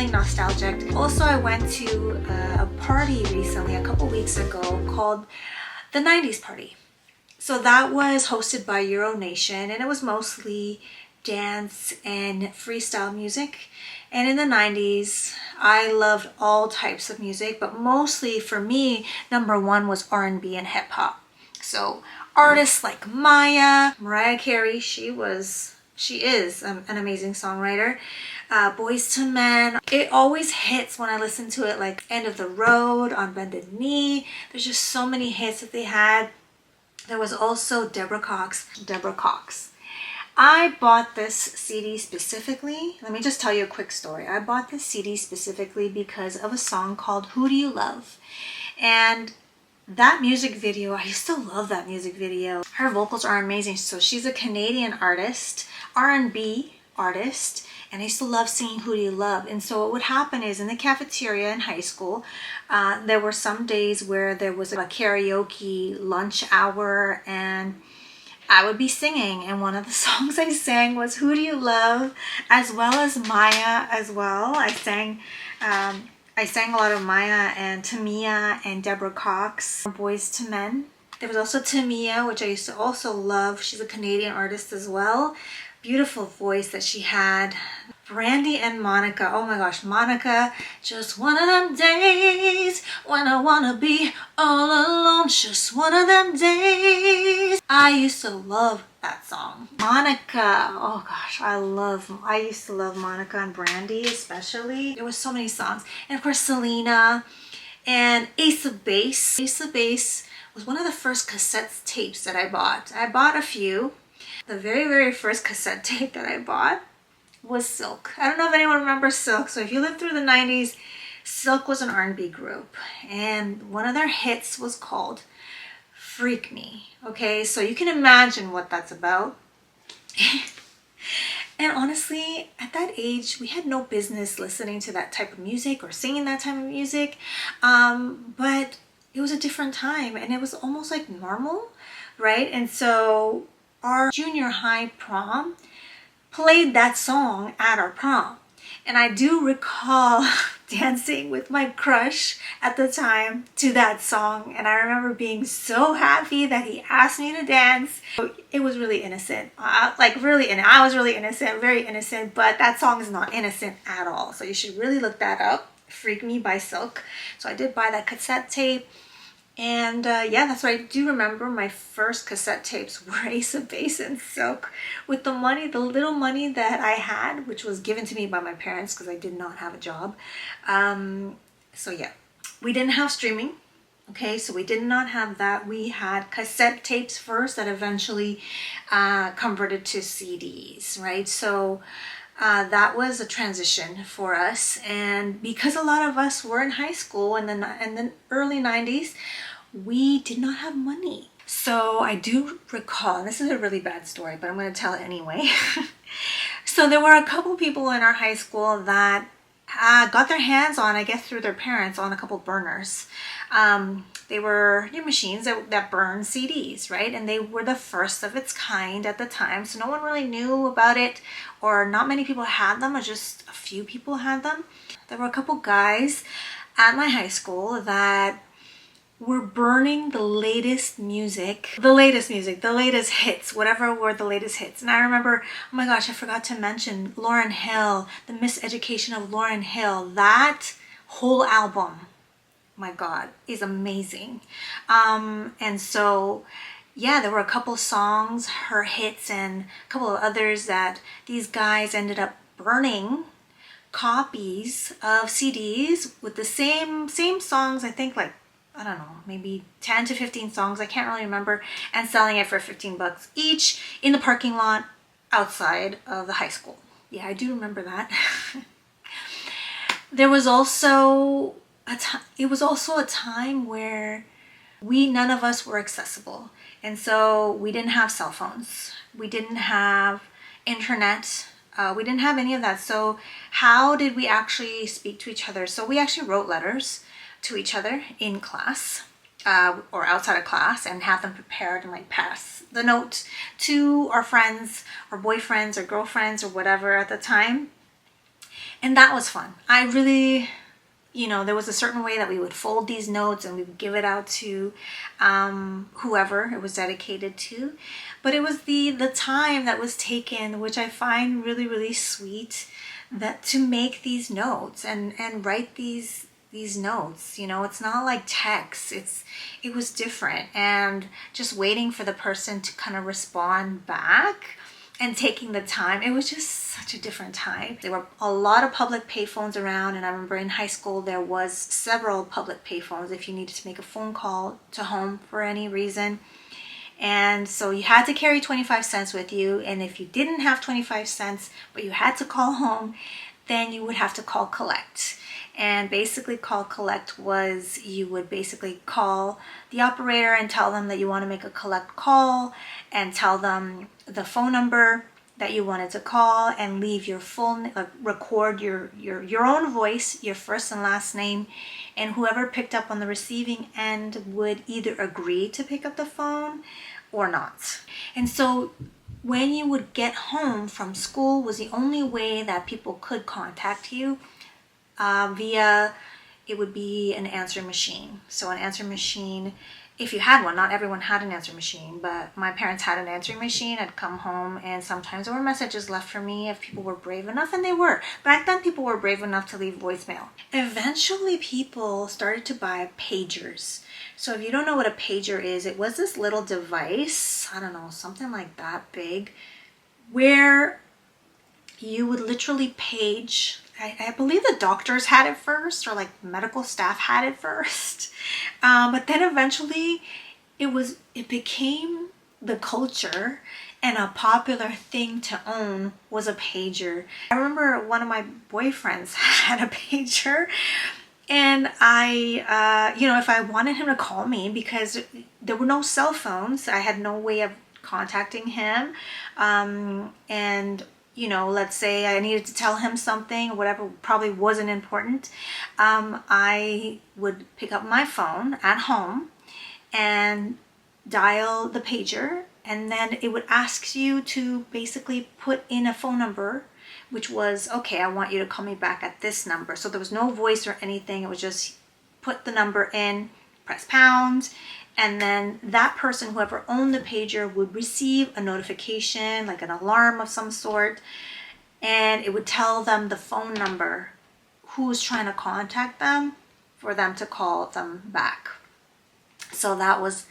feeling nostalgic. Also, I went to a party recently, a couple weeks ago, called the 90s Party. So that was hosted by Euro Nation, and it was mostly dance and freestyle music. And in the 90s, I loved all types of music, but mostly for me, number one was R&B and hip hop. So artists like Mariah Carey, she is an amazing songwriter. Boys to Men, it always hits when I listen to it, like End of the Road, On Bended Knee. There's just so many hits that they had. There was also Deborah Cox. I bought this CD specifically. Let me just tell you a quick story. I bought this CD specifically because of a song called Who Do You Love? And that music video, I used to love that music video. Her vocals are amazing. So she's a Canadian artist, R&B artist, and I used to love singing Who Do You Love? And so what would happen is in the cafeteria in high school, there were some days where there was a karaoke lunch hour, and I would be singing, and one of the songs I sang was Who Do You Love? As well as Maya as well. I sang a lot of Maya and Tamia and Deborah Cox, Boys to Men. There was also Tamia, which I used to also love. She's a Canadian artist as well. Beautiful voice that she had. Brandy and Monica. Oh my gosh, Monica. Just one of them days when I wanna be all alone. Just one of them days. I used to love that song. Monica. Oh gosh, I used to love Monica and Brandy especially. There was so many songs. And of course, Selena and Ace of Base. Ace of Base was one of the first cassette tapes that I bought. I bought a few. The very, very first cassette tape that I bought was Silk. I don't know if anyone remembers Silk. So if you lived through the 90s, Silk was an R&B group. And one of their hits was called Freak Me. Okay, so you can imagine what that's about. And honestly, at that age, we had no business listening to that type of music or singing that type of music. But it was a different time, and it was almost like normal, right? And so our junior high prom played that song at our prom. And I do recall dancing with my crush at the time to that song. And I remember being so happy that he asked me to dance. It was really innocent. I was really innocent, very innocent. But that song is not innocent at all. So you should really look that up. Freak Me by Silk. So I did buy that cassette tape. And yeah, that's what I do remember. My first cassette tapes were Ace of Base and Silk. With the money, the little money that I had, which was given to me by my parents because I did not have a job. So yeah, we didn't have streaming. Okay, so we did not have that. We had cassette tapes first that eventually converted to CDs, right? So that was a transition for us. And because a lot of us were in high school in the early 90s, we did not have money. So I do recall, and this is a really bad story, but I'm going to tell it anyway. So there were a couple people in our high school that got their hands on, I guess through their parents, on a couple burners. They were machines that burn CDs, right? And they were the first of its kind at the time. So no one really knew about it, or not many people had them, or just a few people had them. There were a couple guys at my high school that were burning the latest music, the latest hits, whatever were the latest hits. And I remember, oh my gosh, I forgot to mention Lauryn Hill, The Miseducation of Lauryn Hill. That whole album, my God, is amazing. And so, yeah, there were a couple songs, her hits, and a couple of others that these guys ended up burning copies of CDs with the same songs, I think, like, I don't know, maybe 10 to 15 songs, I can't really remember, and selling it for $15 each in the parking lot outside of the high school. Yeah, I do remember that. There was also it was also a time where none of us were accessible. And so we didn't have cell phones. We didn't have internet. We didn't have any of that. So how did we actually speak to each other? So we actually wrote letters to each other in class or outside of class, and have them prepared and like pass the note to our friends or boyfriends or girlfriends or whatever at the time. And that was fun. I really, there was a certain way that we would fold these notes and we would give it out to whoever it was dedicated to. But it was the time that was taken, which I find really, really sweet, that to make these notes and write these notes. It's not like text. It was different, and just waiting for the person to kind of respond back and taking the time. It was just such a different time. There were a lot of public payphones around, and I remember in high school there was several public payphones if you needed to make a phone call to home for any reason. And so you had to carry 25 cents with you, and if you didn't have 25 cents but you had to call home, then you would have to call collect. And basically call collect was, you would basically call the operator and tell them that you want to make a collect call, and tell them the phone number that you wanted to call, and leave your full, record your own voice, your first and last name, and whoever picked up on the receiving end would either agree to pick up the phone or not. And so when you would get home from school was the only way that people could contact you, via, it would be an answering machine. So an answering machine, if you had one, not everyone had an answering machine, but my parents had an answering machine. I'd come home and sometimes there were messages left for me if people were brave enough, and they were. Back then people were brave enough to leave voicemail. Eventually people started to buy pagers. So if you don't know what a pager is, it was this little device, I don't know, something like that big, where you would literally page. I believe the doctors had it first, or like medical staff had it first. But then eventually it became the culture, and a popular thing to own was a pager. I remember one of my boyfriends had a pager, and I, if I wanted him to call me, because there were no cell phones, I had no way of contacting him, and let's say I needed to tell him something or whatever, probably wasn't important, I would pick up my phone at home and dial the pager, and then it would ask you to basically put in a phone number, which was, okay, I want you to call me back at this number. So there was no voice or anything. It was just put the number in, press pound, and then that person, whoever owned the pager, would receive a notification, like an alarm of some sort, and it would tell them the phone number, who's trying to contact them, for them to call them back. So that was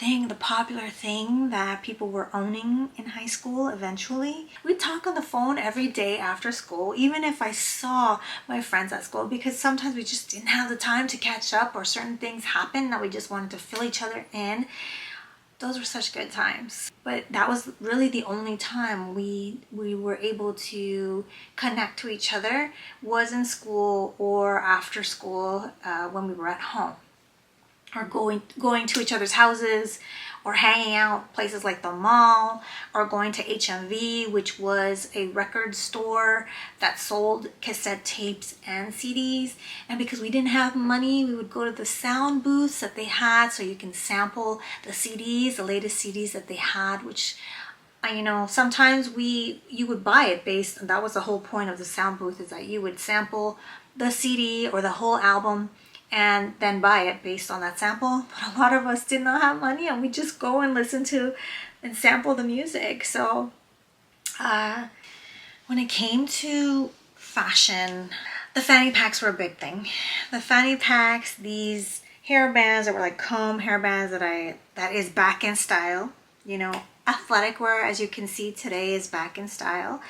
the popular thing that people were owning in high school eventually. We'd talk on the phone every day after school, even if I saw my friends at school, because sometimes we just didn't have the time to catch up, or certain things happened that we just wanted to fill each other in. Those were such good times. But that was really the only time we were able to connect to each other, was in school or after school, when we were at home, or going to each other's houses, or hanging out places like the mall, or going to HMV, which was a record store that sold cassette tapes and CDs. And because we didn't have money, we would go to the sound booths that they had, so you can sample the CDs, the latest CDs that they had, which, sometimes you would buy it based, and that was the whole point of the sound booth, is that you would sample the CD or the whole album and then buy it based on that sample. But a lot of us did not have money, and we just go and listen to and sample the music. So when it came to fashion, the fanny packs were a big thing. The fanny packs, these hair bands that were like comb hair bands, that is back in style. Athletic wear, as you can see today, is back in style.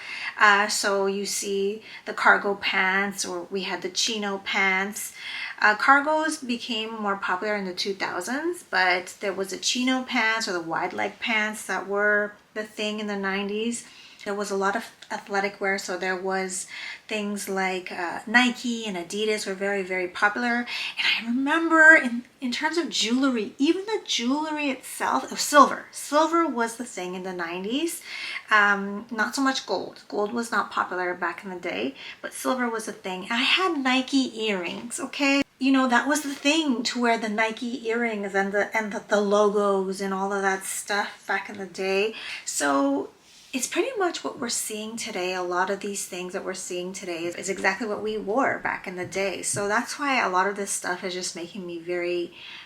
So you see the cargo pants, or we had the chino pants. Cargos became more popular in the 2000s, but there was the chino pants, or the wide leg pants, that were the thing in the 90s. There was a lot of athletic wear, so there was things like Nike and Adidas were very, very popular. And I remember in terms of jewelry, even the jewelry itself, silver. Silver was the thing in the 90s. Not so much gold. Gold was not popular back in the day, but silver was a thing. I had Nike earrings, okay? That was the thing, to wear the Nike earrings and the logos and all of that stuff back in the day. So it's pretty much what we're seeing today. A lot of these things that we're seeing today is exactly what we wore back in the day. So that's why a lot of this stuff is just making me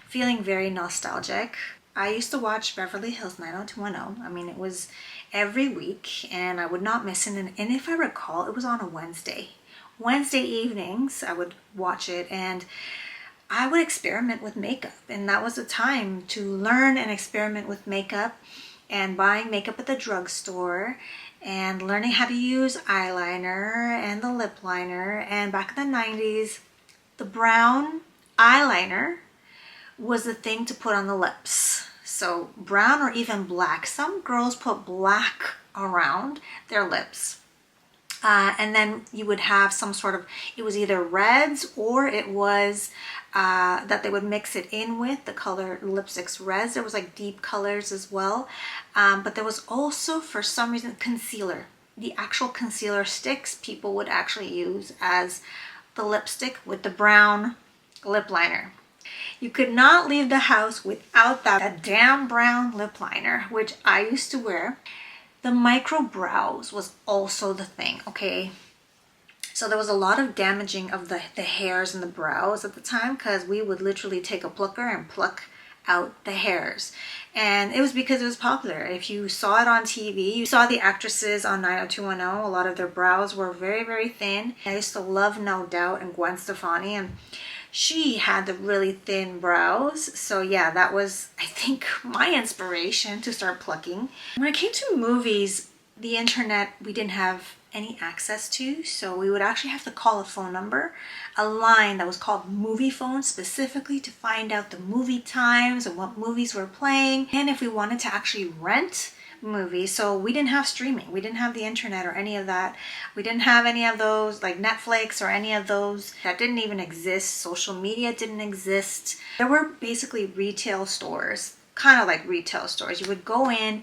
feeling very nostalgic. I used to watch Beverly Hills 90210. I mean, it was every week and I would not miss it. And if I recall, it was on a Wednesday. Wednesday evenings, I would watch it and I would experiment with makeup. And that was a time to learn and experiment with makeup and buying makeup at the drugstore and learning how to use eyeliner and the lip liner. And back in the 90s, the brown eyeliner was the thing to put on the lips. So brown or even black. Some girls put black around their lips. And then you would have some sort of, it was either reds or it was that they would mix it in with the color lipsticks reds. There was like deep colors as well. But there was also, for some reason, concealer. The actual concealer sticks people would actually use as the lipstick with the brown lip liner. You could not leave the house without that damn brown lip liner, which I used to wear. The micro brows was also the thing, okay? So there was a lot of damaging of the hairs and the brows at the time because we would literally take a plucker and pluck out the hairs. And it was because it was popular. If you saw it on TV, you saw the actresses on 90210, a lot of their brows were very, very thin. I used to love No Doubt and Gwen Stefani, and she had the really thin brows. So yeah, that was, I think, my inspiration to start plucking. When it came to movies, the internet, we didn't have any access to, so we would actually have to call a phone number, a line that was called movie phone, specifically to find out the movie times and what movies were playing, and if we wanted to actually rent movies. So we didn't have streaming, we didn't have the internet or any of that. We didn't have any of those like Netflix or any of those that didn't even exist. Social media didn't exist. There were basically retail stores, kind of like retail stores. You would go in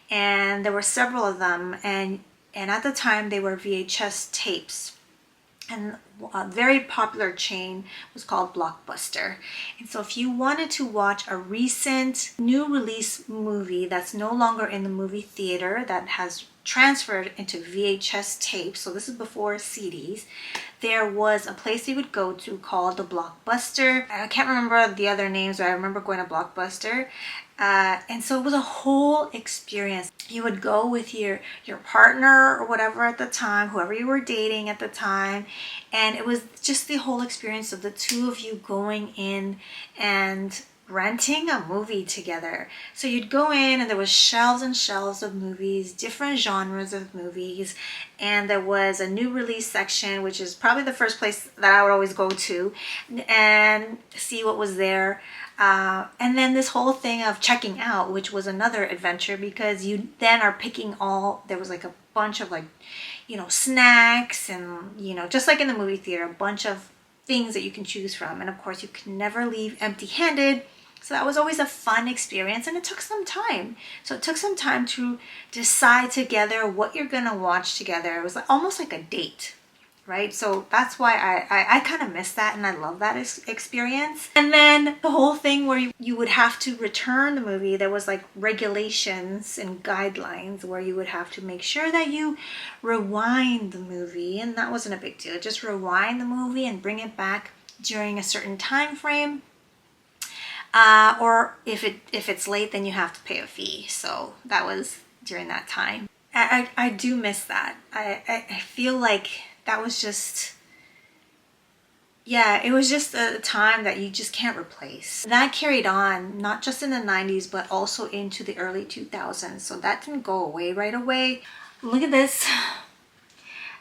and there were several of them, and at the time they were VHS tapes. And a very popular chain was called BlockBuster. And so if you wanted to watch a recent new release movie that's no longer in the movie theater, that has transferred into VHS tapes, so this is before CDs, there was a place you would go to called the BlockBuster. I can't remember the other names, but I remember going to BlockBuster. And so it was a whole experience. You would go with your partner or whatever at the time, whoever you were dating at the time, and it was just the whole experience of the two of you going in and renting a movie together. So you'd go in and there was shelves and shelves of movies, different genres of movies, and there was a new release section, which is probably the first place that I would always go to and see what was there. And then this whole thing of checking out, which was another adventure, because you then are picking there was like a bunch of like, snacks and, just like in the movie theater, a bunch of things that you can choose from. And of course you can never leave empty-handed. So that was always a fun experience, and it took some time. So it took some time to decide together what you're gonna watch together. It was almost like a date, right? So that's why I kind of miss that, and I love that experience. And then the whole thing where you would have to return the movie, there was like regulations and guidelines where you would have to make sure that you rewind the movie, and that wasn't a big deal. Just rewind the movie and bring it back during a certain time frame. Or if it's late, then you have to pay a fee. So that was during that time. I do miss that. I feel like that was just, yeah, it was just a time that you just can't replace. That carried on, not just in the 90s, but also into the early 2000s. So that didn't go away right away. Look at this.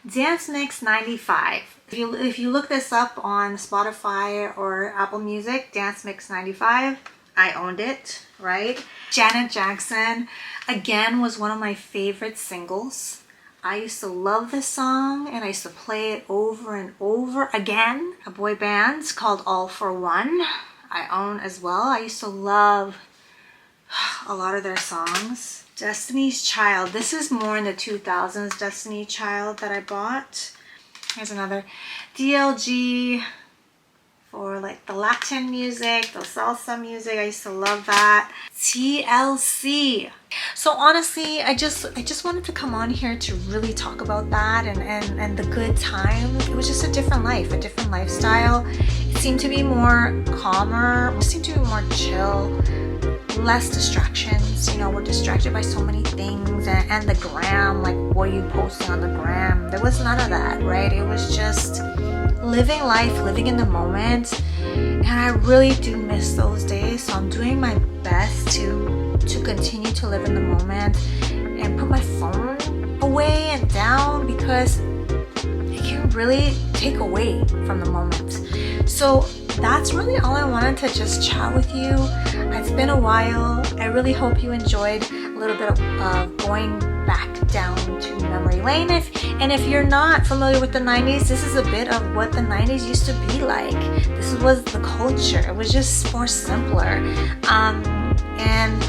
Dance Mix 95. If you look this up on Spotify or Apple Music, Dance Mix 95, I owned it, right? Janet Jackson, again, was one of my favorite singles. I used to love this song, and I used to play it over and over again. A boy band called All For One, I own as well. I used to love a lot of their songs. Destiny's Child. This is more in the 2000s Destiny's Child that I bought. Here's another. DLG, or like the Latin music, the salsa music. I used to love that. TLC. So honestly, I just wanted to come on here to really talk about that and the good times. It was just a different life, a different lifestyle. It seemed to be more calmer, it seemed to be more chill, less distractions. You know, we're distracted by so many things, and the gram, like what are you posting on the gram? There was none of that, right? It was just living life, living in the moment, and I really do miss those days. So I'm doing my best to continue to live in the moment and put my phone away and down, because it can really take away from the moment. So that's really all I wanted to just chat with you. It's been a while. I really hope you enjoyed a little bit of going back down to memory lane. If you're not familiar with the 90s, this is a bit of what the 90s used to be like. This was the culture. It was just more simpler. And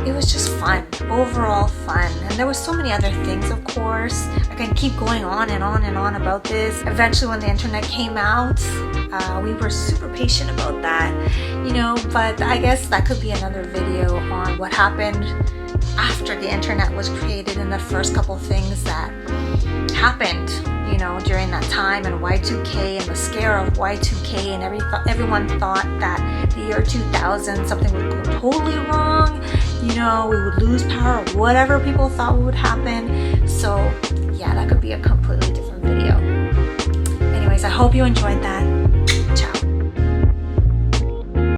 it was just fun, overall fun. And there were so many other things, of course. I can keep going on and on and on about this. Eventually, when the internet came out, we were super patient about that, you know, but I guess that could be another video on what happened after the internet was created and the first couple things that happened, you know, during that time, and Y2K and the scare of Y2K, and everyone thought that the year 2000 something would go totally wrong, you know, we would lose power, whatever people thought would happen. So yeah, that could be a completely different video. Anyways, I hope you enjoyed that.